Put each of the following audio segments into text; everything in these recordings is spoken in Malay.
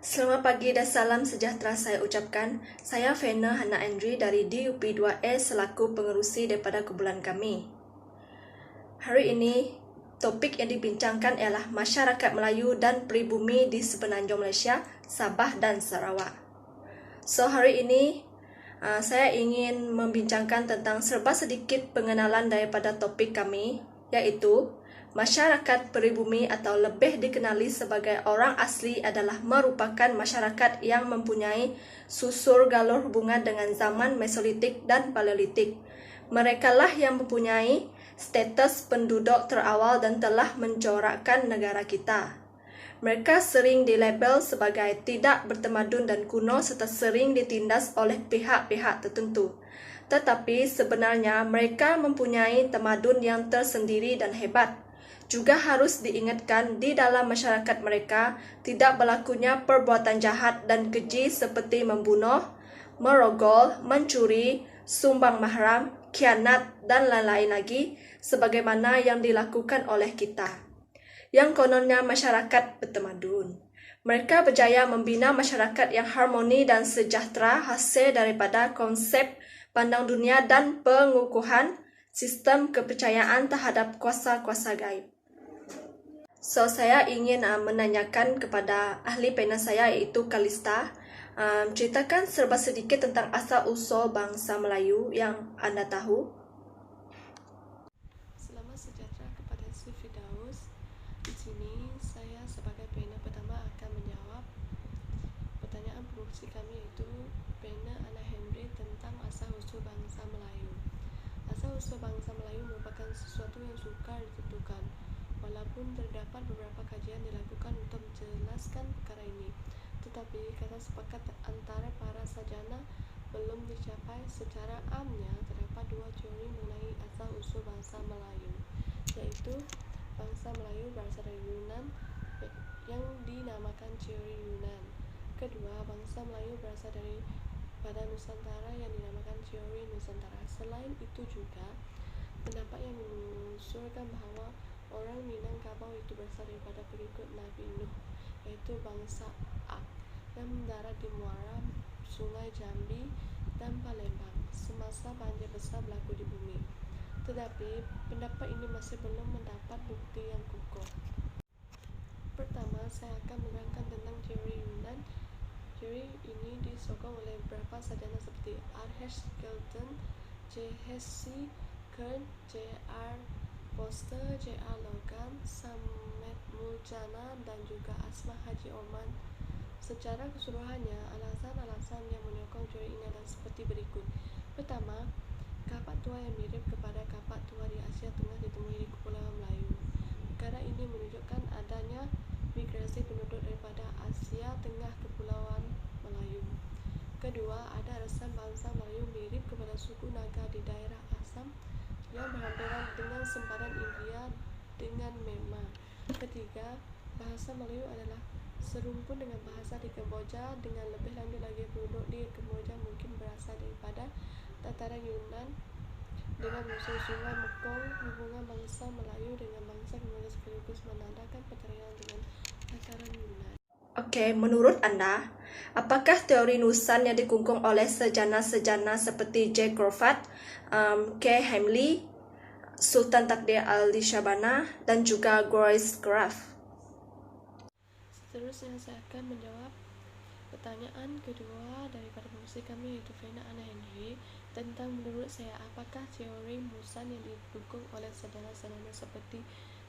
Selamat pagi dan salam sejahtera saya ucapkan. Saya Fena Hana Andri dari DUP2A selaku pengerusi daripada kumpulan kami. Hari ini, topik yang dibincangkan ialah masyarakat Melayu dan pribumi di semenanjung Malaysia, Sabah dan Sarawak. So, hari ini saya ingin membincangkan tentang serba sedikit pengenalan daripada topik kami, iaitu masyarakat pribumi atau lebih dikenali sebagai orang asli adalah merupakan masyarakat yang mempunyai susur galur hubungan dengan zaman Mesolitik dan Paleolitik. Merekalah yang mempunyai status penduduk terawal dan telah mencorakkan negara kita. Mereka sering dilabel sebagai tidak bertamadun dan kuno serta sering ditindas oleh pihak-pihak tertentu. Tetapi sebenarnya mereka mempunyai tamadun yang tersendiri dan hebat. Juga harus diingatkan di dalam masyarakat mereka tidak berlakunya perbuatan jahat dan keji seperti membunuh, merogol, mencuri, sumbang mahram, khianat dan lain-lain lagi sebagaimana yang dilakukan oleh kita. Yang kononnya masyarakat bertamadun. Mereka berjaya membina masyarakat yang harmoni dan sejahtera hasil daripada konsep pandang dunia dan pengukuhan sistem kepercayaan terhadap kuasa-kuasa gaib. So, saya ingin menanyakan kepada ahli panel saya iaitu Kalista, ceritakan serba sedikit tentang asal-usul bangsa Melayu yang anda tahu. Selamat sejahtera kepada Si Firdaus. Di sini saya sebagai panel pertama akan menjawab pertanyaan pengurusi kami iaitu panel Ana Henry tentang asal-usul bangsa Melayu. Asal-usul bangsa Melayu merupakan sesuatu yang sukar ditentukan. Walaupun terdapat beberapa kajian dilakukan untuk menjelaskan perkara ini, tetapi kata sepakat antara para sarjana belum dicapai. Secara amnya, terdapat dua teori mengenai asal-usul bangsa Melayu, yaitu bangsa Melayu berasal dari Yunan yang dinamakan teori Yunan. Kedua, bangsa Melayu berasal dari pada Nusantara yang dinamakan teori Nusantara. Selain itu juga, pendapat yang mengusulkan bahawa orang Minangkabau itu berasal daripada pengikut Nabi Nuh, yaitu bangsa Ak, yang mendarat di muara Sungai Jambi dan Palembang semasa banjir besar berlaku di bumi. Tetapi pendapat ini masih belum mendapat bukti yang kukuh. Pertama, saya akan menerangkan tentang teori Yunan. Teori ini disokong oleh beberapa sarjana seperti R.H. Skelton, J.H.C. Kern, J.R. Foster, J.R. Logan, Samet Muljana dan juga Asma Haji Oman. Secara keseluruhannya, alasan-alasan yang menyokong teori ini adalah seperti berikut. Pertama, kapak tua yang mirip kepada kapak tua di Asia Tengah ditemui di Kepulauan Melayu. Perkara ini menunjukkan adanya migrasi penduduk daripada Asia Tengah ke Kepulauan Melayu. Kedua, ada alasan bangsa Melayu mirip kepada suku Naga di daerah Assam yang berhampiran dengan sempadan India dengan Myanmar. Ketiga, bahasa Melayu adalah serumpun dengan bahasa di Kemboja. Dengan lebih lanjut lagi, penduduk di Kemboja mungkin berasal daripada dataran Yunan. Dengan menyusuri sungai Mekong, hubungan bangsa Melayu dengan bangsa Kemboja sekaligus menandakan perceraian dengan dataran Yunan. Okey, menurut anda, apakah teori Nusan yang dikungkung oleh sarjana-sarjana seperti J. Crawford, K. Hamley, Sultan Takdir Ali Shabana dan juga Grace Graff? Seterusnya saya akan menjawab pertanyaan kedua daripada pengurusi kami iaitu Fena Ana Henry tentang menurut saya apakah teori Nusan yang didukung oleh sarjana-sarjana seperti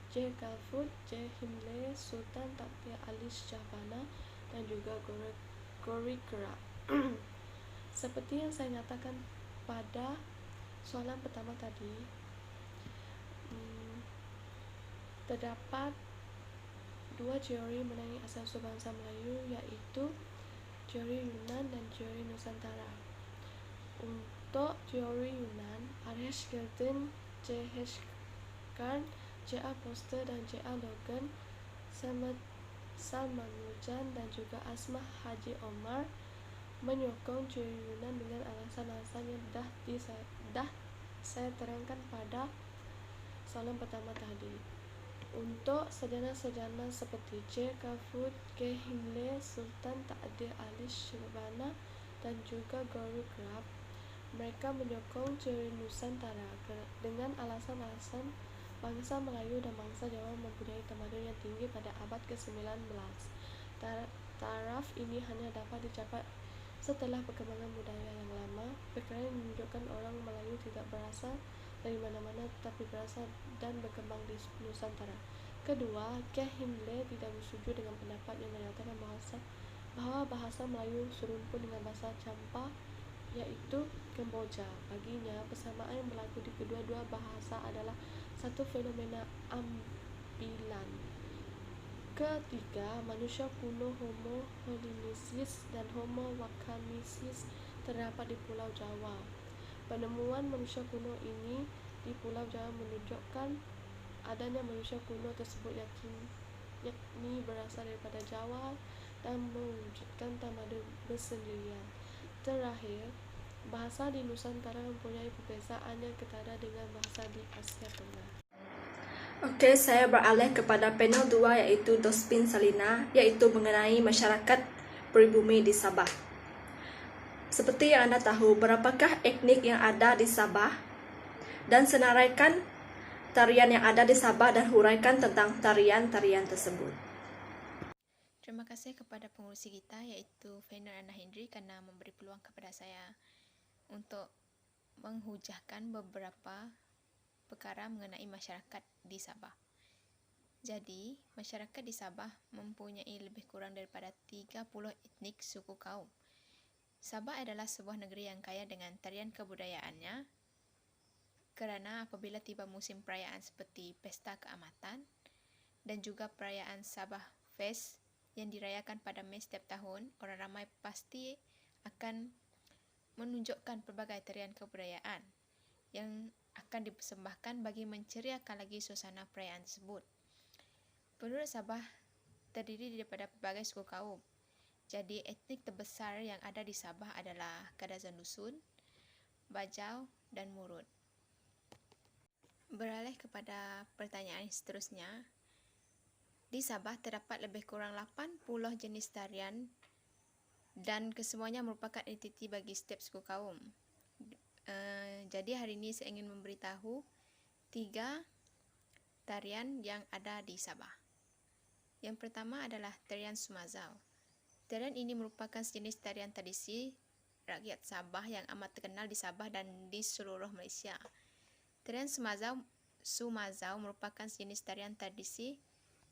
J. Crawford, J. Hamley, Sultan Takdir Ali Shabana dan juga Grace Graff. Seperti yang saya nyatakan pada soalan pertama tadi, terdapat dua teori mengenai asal-usul bangsa Melayu, yaitu teori Yunan dan teori Nusantara. Untuk teori Yunan, R.H. Skelton, J.H. Kern, J.R. Foster dan J.R. Logan, Salman Mujan dan juga Asma Haji Omar menyokong teori Yunan dengan alasan-alasan yang dah saya terangkan pada soalan pertama tadi. Untuk sarjana-sarjana seperti J. Kafut, K. Himle, Sultan Ta'adir Ali Shibana, dan juga Guru Grab, mereka menyokong teori Nusantara dengan alasan-alasan bangsa Melayu dan bangsa Jawa mempunyai tamadun yang tinggi pada abad ke-19. Taraf ini hanya dapat dicapai setelah perkembangan budaya yang lama, perkara yang menunjukkan orang Melayu tidak berasal dari mana-mana tetapi berasal dan berkembang di Nusantara. Kedua, K. Himle tidak bersetuju dengan pendapat yang menyatakan bahwa bahasa Melayu serumpun dengan bahasa Champa, yaitu Kemboja. Baginya, persamaan yang berlaku di kedua-dua bahasa adalah satu fenomena ambilan. Ketiga, manusia kuno Homo holinensis dan Homo wakamiensis terdapat di Pulau Jawa. Penemuan manusia kuno ini di Pulau Jawa menunjukkan adanya manusia kuno tersebut yakni berasal daripada Jawa dan mewujudkan tamadun bersendirian. Terakhir, bahasa di Nusantara mempunyai perbezaan yang ketara dengan bahasa di Asia Tengah. Oke, saya beralih kepada panel 2 yaitu Dospin Salina, yaitu mengenai masyarakat pribumi di Sabah. Seperti yang Anda tahu, berapakah etnik yang ada di Sabah? Dan senaraikan tarian yang ada di Sabah dan huraikan tentang tarian-tarian tersebut. Terima kasih kepada pengurusi kita yaitu Fener Anna Hendry karena memberi peluang kepada saya untuk menghujahkan beberapa perkara mengenai masyarakat di Sabah. Jadi, masyarakat di Sabah mempunyai lebih kurang daripada 30 etnik suku kaum. Sabah adalah sebuah negeri yang kaya dengan tarian kebudayaannya kerana apabila tiba musim perayaan seperti Pesta Keamatan dan juga perayaan Sabah Fest yang dirayakan pada Mei setiap tahun, orang ramai pasti akan menunjukkan pelbagai tarian kebudayaan yang akan dipersembahkan bagi menceriakan lagi suasana perayaan tersebut. Penduduk Sabah terdiri daripada pelbagai suku kaum. Jadi, etnik terbesar yang ada di Sabah adalah Kadazan Dusun, Bajau, dan Murut. Beralih kepada pertanyaan seterusnya. Di Sabah terdapat lebih kurang 80 jenis tarian dan kesemuanya merupakan entiti bagi setiap suku kaum. Jadi hari ini saya ingin memberitahu 3 tarian yang ada di Sabah. Yang pertama adalah tarian Sumazau. Tarian ini merupakan sejenis tarian tradisi rakyat Sabah yang amat terkenal di Sabah dan di seluruh Malaysia. Tarian Sumazau merupakan sejenis tarian tradisi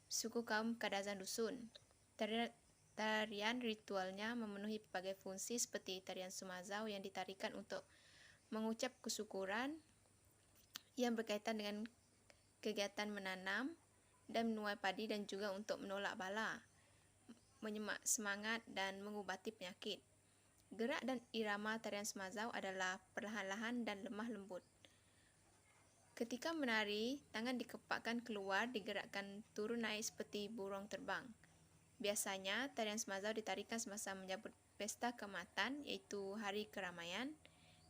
suku kaum Kadazan Dusun. Tarian ritualnya memenuhi pelbagai fungsi seperti tarian Sumazau yang ditarikan untuk mengucap kesyukuran yang berkaitan dengan kegiatan menanam dan menuai padi dan juga untuk menolak bala, menyemak semangat dan mengubati penyakit. Gerak dan irama tarian Sumazau adalah perlahan-lahan dan lemah lembut. Ketika menari, tangan dikepakkan keluar, digerakkan turun naik seperti burung terbang. Biasanya, tarian Sumazau ditarikan semasa menyambut Pesta Keamatan, iaitu Hari Keramaian,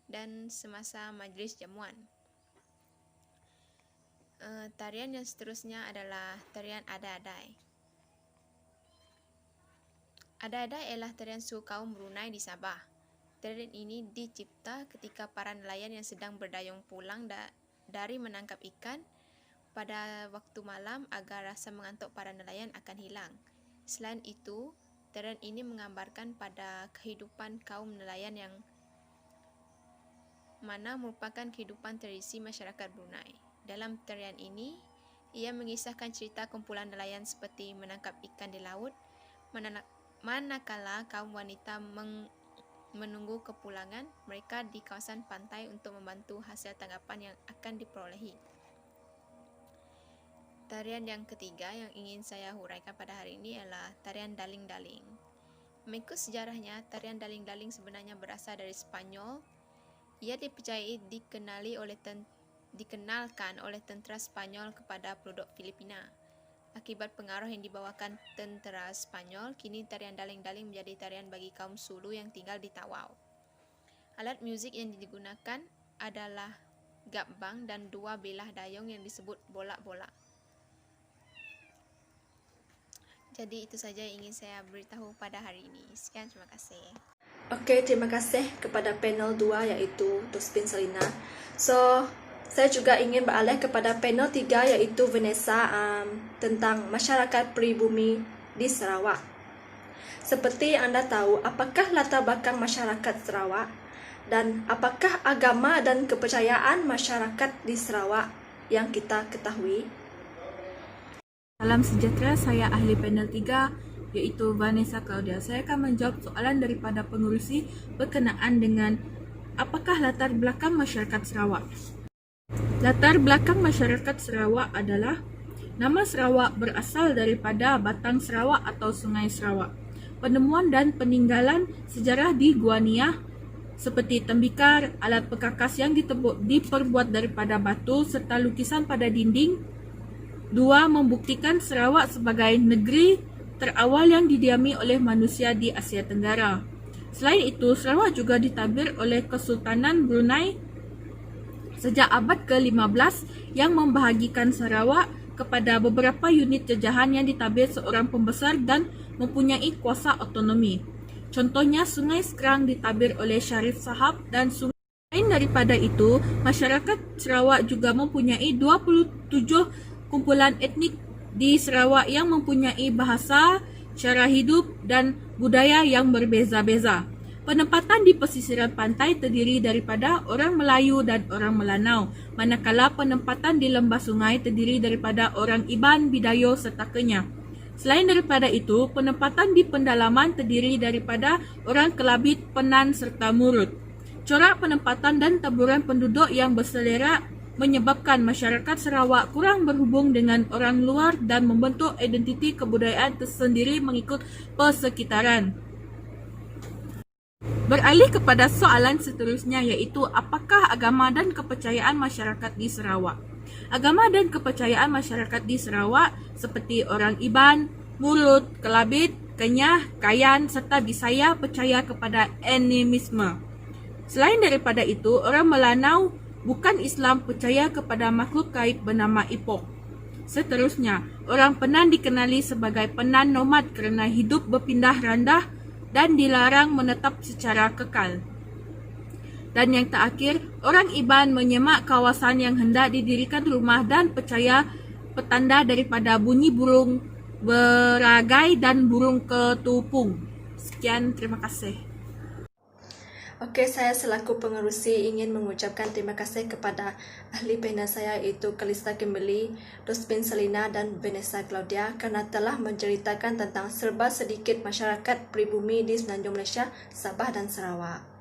dan semasa majlis jamuan. Tarian yang seterusnya adalah tarian Adai-Adai. Adai-Adai ialah tarian suku kaum Brunei di Sabah. Tarian ini dicipta ketika para nelayan yang sedang berdayung pulang dari menangkap ikan pada waktu malam agar rasa mengantuk para nelayan akan hilang. Selain itu, tarian ini menggambarkan pada kehidupan kaum nelayan yang mana merupakan kehidupan tradisi masyarakat Brunei. Dalam tarian ini, ia mengisahkan cerita kumpulan nelayan seperti menangkap ikan di laut, manakala kaum wanita menunggu kepulangan mereka di kawasan pantai untuk membantu hasil tangkapan yang akan diperolehi. Tarian yang ketiga yang ingin saya huraikan pada hari ini adalah tarian Daling-Daling. Mengikut sejarahnya, tarian Daling-Daling sebenarnya berasal dari Spanyol. Ia dipercayai dikenalkan oleh tentera Spanyol kepada penduduk Filipina. Akibat pengaruh yang dibawakan tentera Spanyol, kini tarian Daling-Daling menjadi tarian bagi kaum Sulu yang tinggal di Tawau. Alat muzik yang digunakan adalah gapbang dan 2 bilah dayung yang disebut bolak-bolak. Jadi itu saja yang ingin saya beritahu pada hari ini. Sekian, terima kasih. Oke, terima kasih kepada panel 2 yaitu Dospin Selina. So, saya juga ingin beralih kepada panel 3 yaitu Vanessa tentang masyarakat pribumi di Sarawak. Seperti anda tahu, apakah latar belakang masyarakat Sarawak dan apakah agama dan kepercayaan masyarakat di Sarawak yang kita ketahui? Salam sejahtera, saya ahli panel 3 iaitu Vanessa Claudia. Saya akan menjawab soalan daripada pengurusi berkenaan dengan apakah latar belakang masyarakat Sarawak. Latar belakang masyarakat Sarawak adalah nama Sarawak berasal daripada Batang Sarawak atau Sungai Sarawak. Penemuan dan peninggalan sejarah di Gua Niah seperti tembikar, alat perkakas yang diperbuat daripada batu serta lukisan pada dinding. 2. Membuktikan Sarawak sebagai negeri terawal yang didiami oleh manusia di Asia Tenggara. Selain itu, Sarawak juga ditabir oleh Kesultanan Brunei sejak abad ke-15 yang membahagikan Sarawak kepada beberapa unit jajahan yang ditabir seorang pembesar dan mempunyai kuasa otonomi. Contohnya, Sungai Sekerang ditabir oleh Syarif Sahab dan sungai. Selain daripada itu, masyarakat Sarawak juga mempunyai 27 kumpulan etnik di Sarawak yang mempunyai bahasa, cara hidup dan budaya yang berbeza-beza. Penempatan di pesisiran pantai terdiri daripada orang Melayu dan orang Melanau, manakala penempatan di lembah sungai terdiri daripada orang Iban, Bidayo serta Kenyah. Selain daripada itu, penempatan di pendalaman terdiri daripada orang Kelabit, Penan serta Murut. Corak penempatan dan taburan penduduk yang berselera menyebabkan masyarakat Sarawak kurang berhubung dengan orang luar dan membentuk identiti kebudayaan tersendiri mengikut persekitaran. Beralih kepada soalan seterusnya iaitu apakah agama dan kepercayaan masyarakat di Sarawak. Agama dan kepercayaan masyarakat di Sarawak seperti orang Iban, Murut, Kelabit, Kenyah, Kayan serta Bisaya percaya kepada animisme. Selain daripada itu, orang Melanau bukan Islam percaya kepada makhluk gaib bernama Ipok. Seterusnya, orang Penan dikenali sebagai Penan nomad kerana hidup berpindah randah dan dilarang menetap secara kekal. Dan yang terakhir, orang Iban menyemak kawasan yang hendak didirikan rumah dan percaya petanda daripada bunyi burung beragai dan burung ketupung. Sekian, terima kasih. Okey, saya selaku pengerusi ingin mengucapkan terima kasih kepada ahli panel saya iaitu Kalista Kimberly, Dospin Selina dan Vanessa Claudia kerana telah menceritakan tentang serba sedikit masyarakat pribumi di Semenanjung Malaysia, Sabah dan Sarawak.